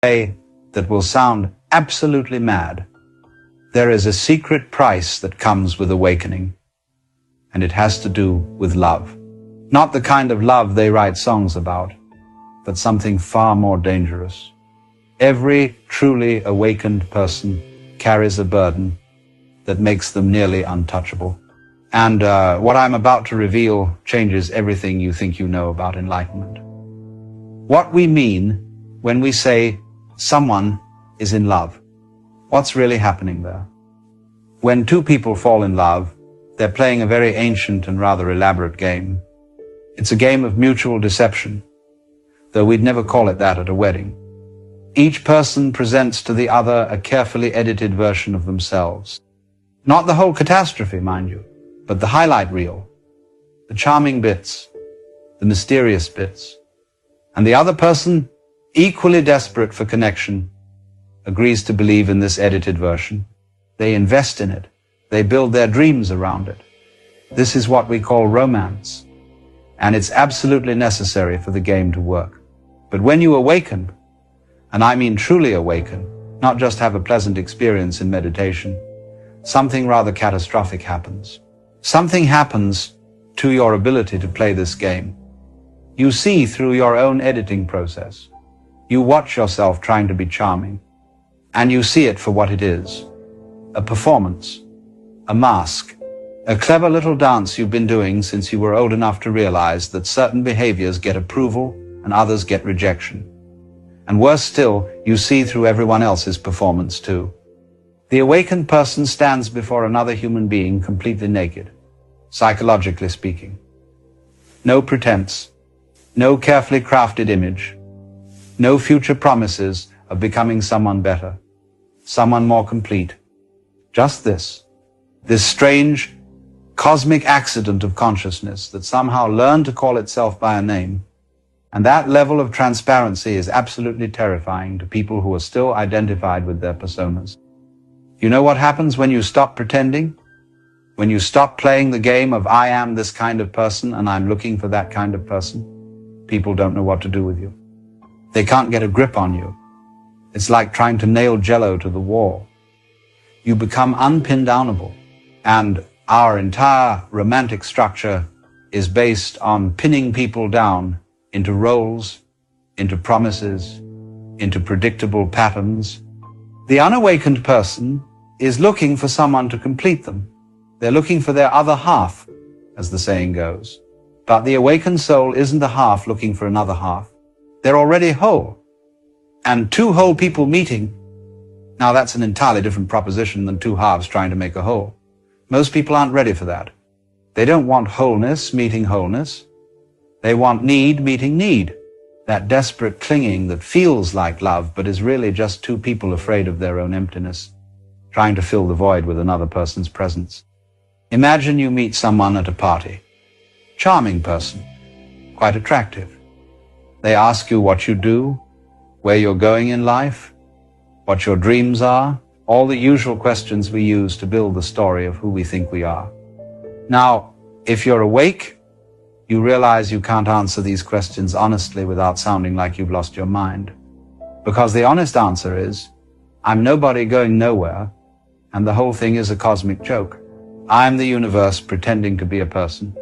way that will sound absolutely mad. There is a secret price that comes with awakening, and it has to do with love. Not the kind of love they write songs about, but something far more dangerous. Every truly awakened person carries a burden that makes them nearly untouchable. And what I'm about to reveal changes everything you think you know about enlightenment. What we mean when we say someone is in love. What's really happening there? When two people fall in love, they're playing a very ancient and rather elaborate game. It's a game of mutual deception, though we'd never call it that at a wedding. Each person presents to the other a carefully edited version of themselves. Not the whole catastrophe, mind you, but the highlight reel, the charming bits, the mysterious bits. And the other person, equally desperate for connection, agrees to believe in this edited version. They invest in it. They build their dreams around it. This is what we call romance. And it's absolutely necessary for the game to work. But when you awaken, and I mean truly awaken, not just have a pleasant experience in meditation, something rather catastrophic happens. Something happens to your ability to play this game. You see through your own editing process. You watch yourself trying to be charming, and you see it for what it is. A performance, a mask, a clever little dance you've been doing since you were old enough to realize that certain behaviors get approval and others get rejection. And worse still, you see through everyone else's performance too. The awakened person stands before another human being completely naked, psychologically speaking. No pretense, no carefully crafted image, no future promises of becoming someone better, someone more complete. Just this strange, cosmic accident of consciousness that somehow learned to call itself by a name. And that level of transparency is absolutely terrifying to people who are still identified with their personas. You know what happens when you stop pretending? When you stop playing the game of I am this kind of person and I'm looking for that kind of person? People don't know what to do with you. They can't get a grip on you. It's like trying to nail Jell-O to the wall. You become unpin-downable. And our entire romantic structure is based on pinning people down into roles, into promises, into predictable patterns. The unawakened person is looking for someone to complete them. They're looking for their other half, as the saying goes. But the awakened soul isn't a half looking for another half. They're already whole. And two whole people meeting, now that's an entirely different proposition than two halves trying to make a whole. Most people aren't ready for that. They don't want wholeness meeting wholeness. They want need meeting need. That desperate clinging that feels like love but is really just two people afraid of their own emptiness, trying to fill the void with another person's presence. Imagine you meet someone at a party. Charming person, quite attractive. They ask you what you do, where you're going in life, what your dreams are, all the usual questions we use to build the story of who we think we are. Now, if you're awake, you realize you can't answer these questions honestly without sounding like you've lost your mind. Because the honest answer is, I'm nobody going nowhere, and the whole thing is a cosmic joke. I'm the universe pretending to be a person,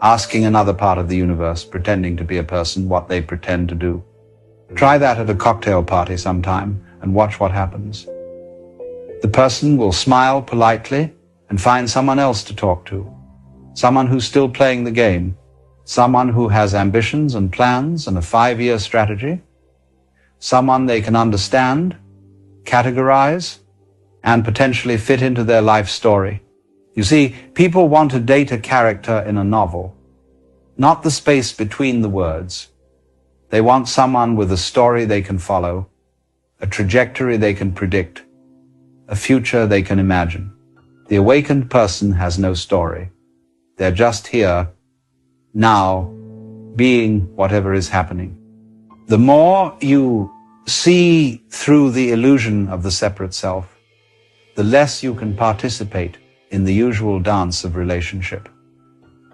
asking another part of the universe pretending to be a person what they pretend to do. Try that at a cocktail party sometime and watch what happens. The person will smile politely and find someone else to talk to, someone who's still playing the game, someone who has ambitions and plans and a 5-year strategy, someone they can understand, categorize, and potentially fit into their life story. You see, people want to date a character in a novel, not the space between the words. They want someone with a story they can follow, a trajectory they can predict, a future they can imagine. The awakened person has no story. They're just here, now, being whatever is happening. The more you see through the illusion of the separate self, the less you can participate in the usual dance of relationship,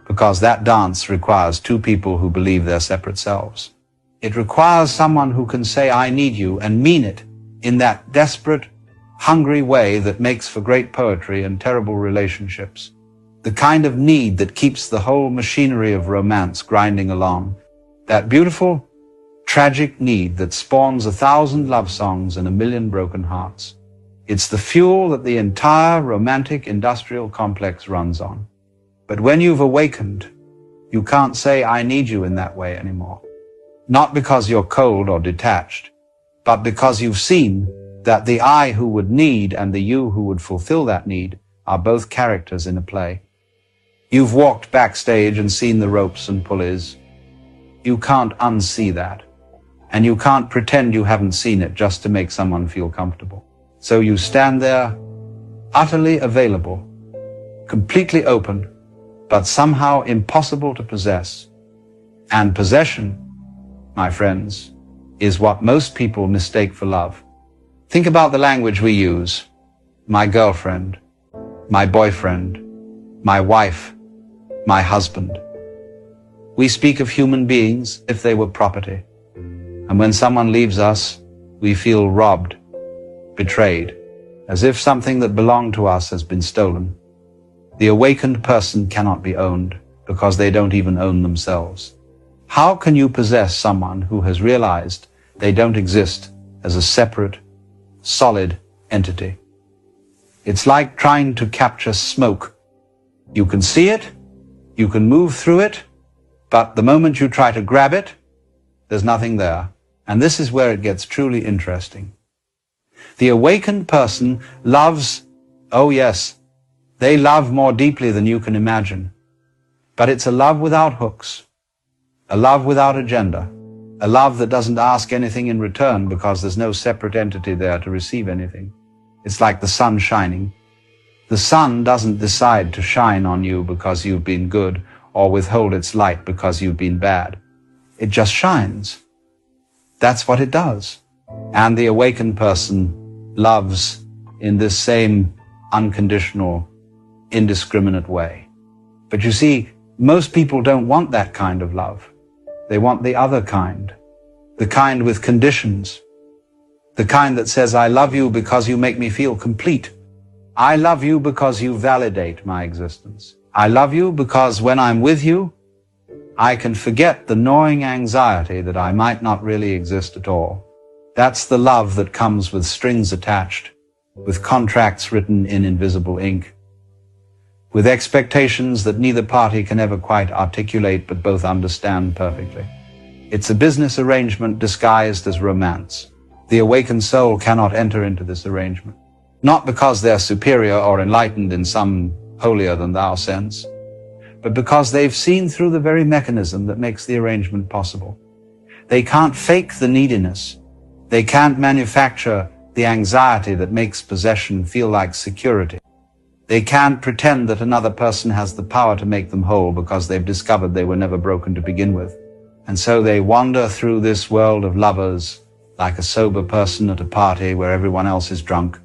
because that dance requires two people who believe they're separate selves. It requires someone who can say, I need you, and mean it in that desperate, hungry way that makes for great poetry and terrible relationships. The kind of need that keeps the whole machinery of romance grinding along. That beautiful, tragic need that spawns 1,000 love songs and 1,000,000 broken hearts. It's the fuel that the entire romantic industrial complex runs on. But when you've awakened, you can't say, I need you in that way anymore. Not because you're cold or detached, but because you've seen that the I who would need and the you who would fulfill that need are both characters in a play. You've walked backstage and seen the ropes and pulleys. You can't unsee that. And you can't pretend you haven't seen it just to make someone feel comfortable. So you stand there, utterly available, completely open, but somehow impossible to possess. And possession, my friends, is what most people mistake for love. Think about the language we use. My girlfriend, my boyfriend, my wife, my husband. We speak of human beings if they were property. And when someone leaves us, we feel robbed, betrayed, as if something that belonged to us has been stolen. The awakened person cannot be owned because they don't even own themselves. How can you possess someone who has realized they don't exist as a separate, solid entity? It's like trying to capture smoke. You can see it, you can move through it, but the moment you try to grab it, there's nothing there. And this is where it gets truly interesting. The awakened person loves, oh yes, they love more deeply than you can imagine. But it's a love without hooks, a love without agenda, a love that doesn't ask anything in return because there's no separate entity there to receive anything. It's like the sun shining. The sun doesn't decide to shine on you because you've been good or withhold its light because you've been bad. It just shines. That's what it does. And the awakened person loves in this same unconditional, indiscriminate way. But you see, most people don't want that kind of love. They want the other kind, the kind with conditions, the kind that says, I love you because you make me feel complete. I love you because you validate my existence. I love you because when I'm with you, I can forget the gnawing anxiety that I might not really exist at all. That's the love that comes with strings attached, with contracts written in invisible ink, with expectations that neither party can ever quite articulate but both understand perfectly. It's a business arrangement disguised as romance. The awakened soul cannot enter into this arrangement, not because they're superior or enlightened in some holier-than-thou sense, but because they've seen through the very mechanism that makes the arrangement possible. They can't fake the neediness. They can't manufacture the anxiety that makes possession feel like security. They can't pretend that another person has the power to make them whole because they've discovered they were never broken to begin with. And so they wander through this world of lovers like a sober person at a party where everyone else is drunk.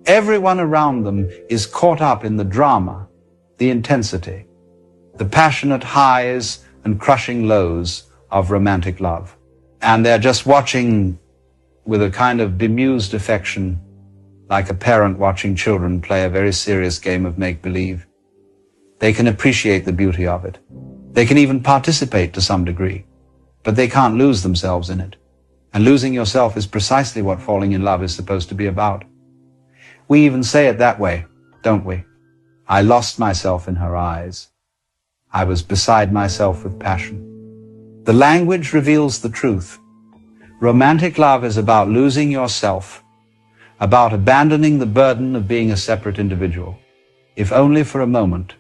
Everyone around them is caught up in the drama, the intensity, the passionate highs and crushing lows of romantic love. And they're just watching with a kind of bemused affection, like a parent watching children play a very serious game of make-believe. They can appreciate the beauty of it. They can even participate to some degree, but they can't lose themselves in it. And losing yourself is precisely what falling in love is supposed to be about. We even say it that way, don't we? I lost myself in her eyes. I was beside myself with passion. The language reveals the truth. Romantic love is about losing yourself, about abandoning the burden of being a separate individual, if only for a moment,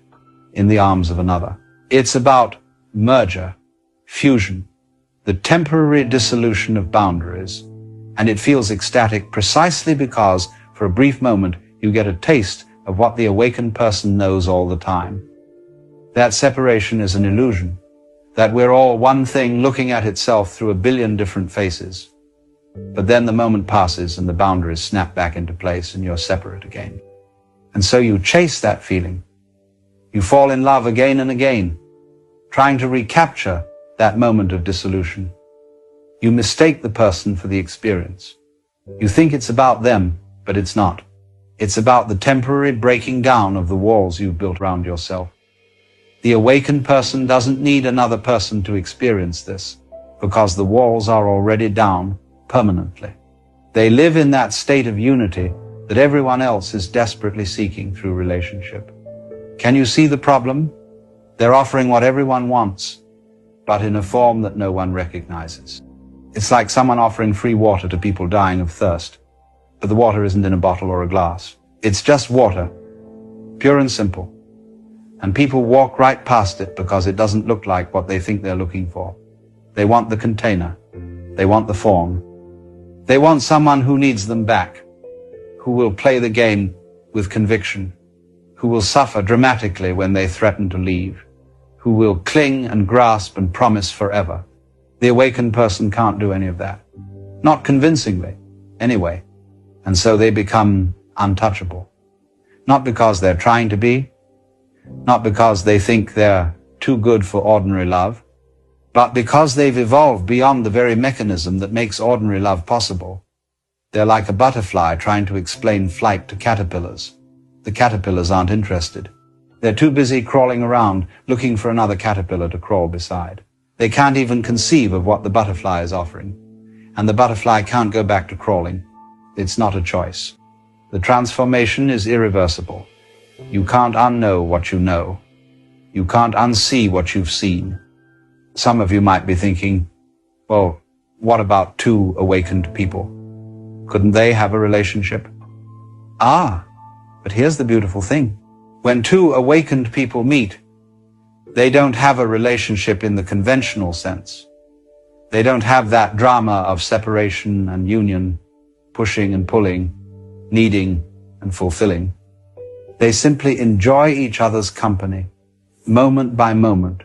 in the arms of another. It's about merger, fusion, the temporary dissolution of boundaries, and it feels ecstatic precisely because, for a brief moment, you get a taste of what the awakened person knows all the time. That separation is an illusion, that we're all one thing looking at itself through a billion different faces. But then the moment passes and the boundaries snap back into place and you're separate again. And so you chase that feeling. You fall in love again and again, trying to recapture that moment of dissolution. You mistake the person for the experience. You think it's about them, but it's not. It's about the temporary breaking down of the walls you've built around yourself. The awakened person doesn't need another person to experience this, because the walls are already down permanently. They live in that state of unity that everyone else is desperately seeking through relationship. Can you see the problem? They're offering what everyone wants, but in a form that no one recognizes. It's like someone offering free water to people dying of thirst, but the water isn't in a bottle or a glass. It's just water, pure and simple. And people walk right past it because it doesn't look like what they think they're looking for. They want the container. They want the form. They want someone who needs them back, who will play the game with conviction, who will suffer dramatically when they threaten to leave, who will cling and grasp and promise forever. The awakened person can't do any of that. Not convincingly, anyway. And so they become untouchable. Not because they're trying to be, not because they think they're too good for ordinary love, but because they've evolved beyond the very mechanism that makes ordinary love possible. They're like a butterfly trying to explain flight to caterpillars. The caterpillars aren't interested. They're too busy crawling around looking for another caterpillar to crawl beside. They can't even conceive of what the butterfly is offering. And the butterfly can't go back to crawling. It's not a choice. The transformation is irreversible. You can't unknow what you know. You can't unsee what you've seen. Some of you might be thinking, well, what about two awakened people? Couldn't they have a relationship? But here's the beautiful thing. When two awakened people meet, they don't have a relationship in the conventional sense. They don't have that drama of separation and union, pushing and pulling, needing and fulfilling. They simply enjoy each other's company, moment by moment,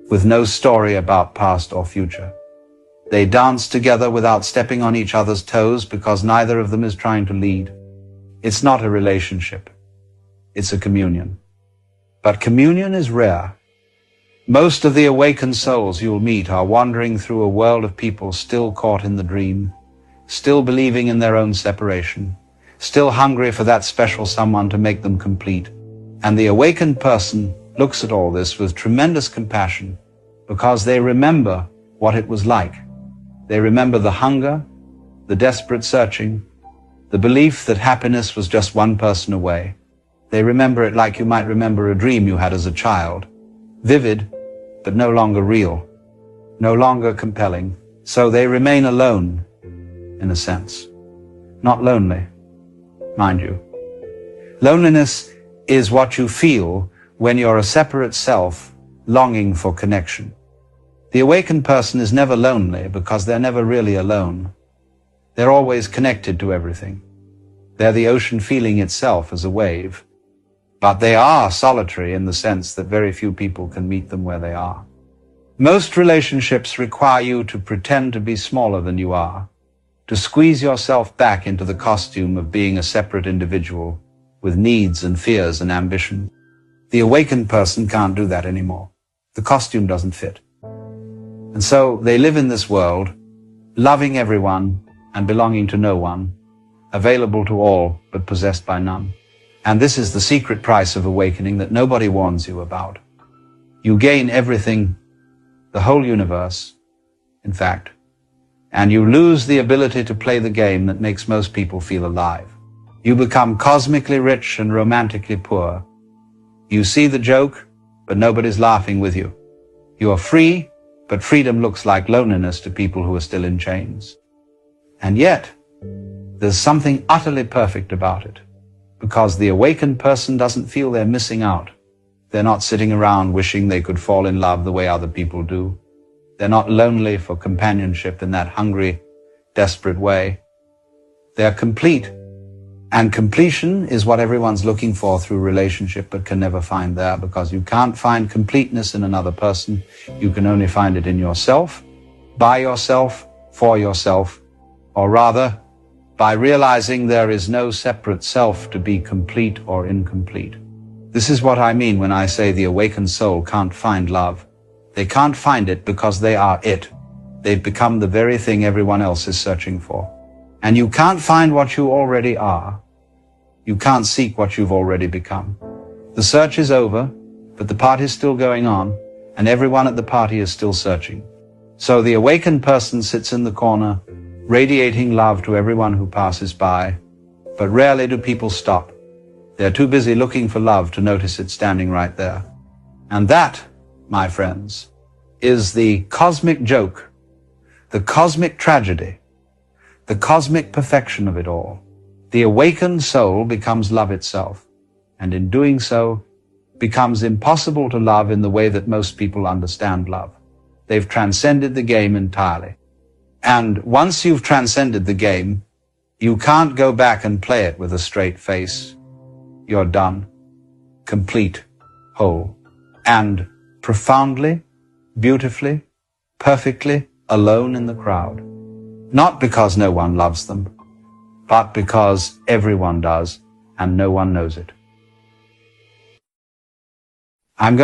with no story about past or future. They dance together without stepping on each other's toes because neither of them is trying to lead. It's not a relationship. It's a communion. But communion is rare. Most of the awakened souls you'll meet are wandering through a world of people still caught in the dream, still believing in their own separation, still hungry for that special someone to make them complete. And the awakened person looks at all this with tremendous compassion because they remember what it was like. They remember the hunger, the desperate searching, the belief that happiness was just one person away. They remember it like you might remember a dream you had as a child. Vivid, but no longer real, no longer compelling. So they remain alone, in a sense. Not lonely, mind you. Loneliness is what you feel when you're a separate self longing for connection. The awakened person is never lonely because they're never really alone. They're always connected to everything. They're the ocean feeling itself as a wave. But they are solitary in the sense that very few people can meet them where they are. Most relationships require you to pretend to be smaller than you are, to squeeze yourself back into the costume of being a separate individual with needs and fears and ambition. The awakened person can't do that anymore. The costume doesn't fit. And so they live in this world, loving everyone and belonging to no one, available to all but possessed by none. And this is the secret price of awakening that nobody warns you about. You gain everything, the whole universe, in fact, and you lose the ability to play the game that makes most people feel alive. You become cosmically rich and romantically poor. You see the joke, but nobody's laughing with you. You are free, but freedom looks like loneliness to people who are still in chains. And yet, there's something utterly perfect about it. Because the awakened person doesn't feel they're missing out. They're not sitting around wishing they could fall in love the way other people do. They're not lonely for companionship in that hungry, desperate way. They're complete. And completion is what everyone's looking for through relationship but can never find there, because you can't find completeness in another person. You can only find it in yourself, by yourself, for yourself, or rather, by realizing there is no separate self to be complete or incomplete. This is what I mean when I say the awakened soul can't find love. They can't find it because they are it. they've become the very thing everyone else is searching for. And you can't find what you already are. You can't seek what you've already become. The search is over, but the party's still going on, and everyone at the party is still searching. So the awakened person sits in the corner, radiating love to everyone who passes by, but rarely do people stop. They're too busy looking for love to notice it standing right there. And that, my friends, is the cosmic joke, the cosmic tragedy, the cosmic perfection of it all. The awakened soul becomes love itself, and in doing so, becomes impossible to love in the way that most people understand love. They've transcended the game entirely. And once you've transcended the game, you can't go back and play it with a straight face. You're done, complete, whole, and profoundly, beautifully, perfectly alone in the crowd. Not because no one loves them, but because everyone does, and no one knows it. I'm going